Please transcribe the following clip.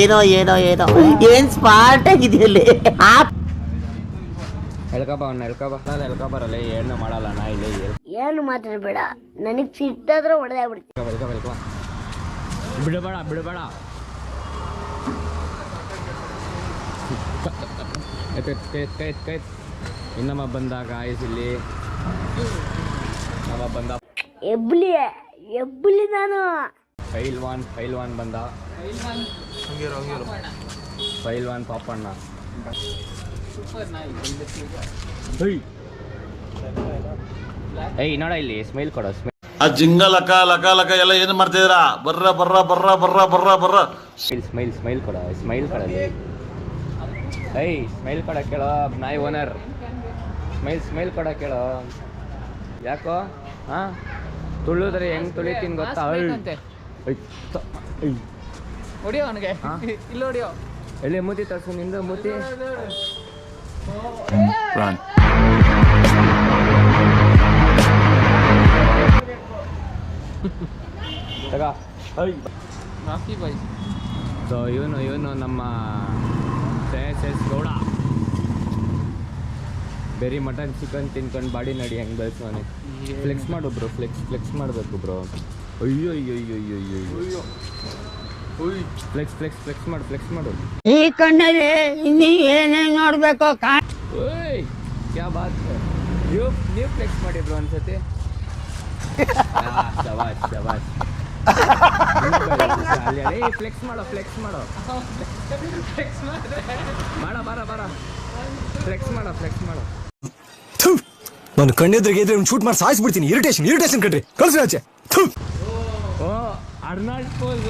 ಏನೋ ಏನೋ ಏನೋ ಏನ್ ಸ್ಮಾರ್ಟ್ ಆಗಿದೆಯಲ್ಲಿ ಎಳ್ಕೊ ಬರಲ್ಲ ಏನು ಮಾಡಲ್ಲ ನಾ ಇಲ್ಲಿ ಏನು ಮಾತಾಡ್ಬೇಡ, ನನಗ್ ಸಿಟ್ಟಾದ್ರೆ ಹೊಡೆದಾಗ್ಬಿಡ್ತೀನಿ. ಬಿಡಬೇಡ ಇನ್ನಮ್ಮ ಬಂದಾಗ ಇಲ್ಲಿ ನಮ್ಮ ಬಂದ ಎಬ್ಬಲಿ ನಾನು ಫೈಲ್ವಾನ್ ಬಂದ ಫೈಲ್ವಾನ್ ಪಾಪಣ್ಣ ನೋಡ ಇಲ್ಲಿ ಸ್ಮೈಲ್ ಕೊಡೋ ಆ ಜಿಂಗ ಲಕ ಲಕ ಲಕ ಎಲ್ಲ ಏನ್ ಮಾಡ್ತಿದ್ದೀರಾ? ಬರ್ರ ಬರ್ರ ಬರ್ರ ಬರ್ರ ಬರ್ರ ಬರ್ರ ಸ್ಮೈಲ್ ಕೊಡ ಸ್ಮೈಲ್ ಕೊಡ ಕೇಳೋ ನಾಯಿ ಓನರ್ ಸ್ಮೈಲ್ ಕೊಡ ಕೇಳೋ ಯಾಕೋ ಹಾ ತುಳಿದ್ರೆ ಹೆಂಗ್ ತುಳಿತೀನಿ ಗೊತ್ತಾ? ಹೊಡಿಯೋ ಅವನಿಗೆ ಇಲ್ಲ ಹೊಡಿಯೋ ಎಲ್ಲಿ ಮೂತಿ ತರ್ಸು ನಿಂದು ಮೂತಿ ಸೊ ಇವನು ನಮ್ಮ ಗೌಡ ಬೇರೆ ಮಟನ್ ಚಿಕನ್ ತಿನ್ಕೊಂಡು ಬಾಡಿ ನಡಿ ಹೆಂಗ್ ಬೆಳೆಸೋನೆ. ಫ್ಲೆಕ್ಸ್ ಮಾಡು ಬ್ರೋ, ಫ್ಲೆಕ್ಸ್ ಮಾಡಬೇಕು ಬ್ರೋ. ಅಯ್ಯೋ ಫ್ಲೆಕ್ಸ್ ಮಾಡು ಈ ಕಣ್ಣಲ್ಲಿ ಇನ್ನೀ ಏನೇನ್ ನೋಡ್ಬೇಕು ಓಯ್ ಕ್ಯಾ ಬಾತ್ ನೀವು ಫ್ಲೆಕ್ಸ್ ಮಾಡಿದ್ರು ಅನ್ಸತ್ತೆ. ಶಬಾಷ್ ಅಲ್ಲಿ ಫ್ಲೆಕ್ಸ್ ಮಾಡೋ ಬಾರ ಫ್ಲೆಕ್ಸ್ ಮಾಡೋ ನಾನು ಕಣ್ಣೆದ್ರಿಗೆ ಇದ್ರೆ ಶೂಟ್ ಮಾಡಿ ಸಾಯಿಸ್ಬಿಡ್ತೀನಿ. ಇರಿಟೇಷನ್ ಕಣ್ರಿ ಕಳ್ಸಿ ಆಚೆ. ಓ ಅರ್ನಾಲ್ಡ್ ಪೋಸ್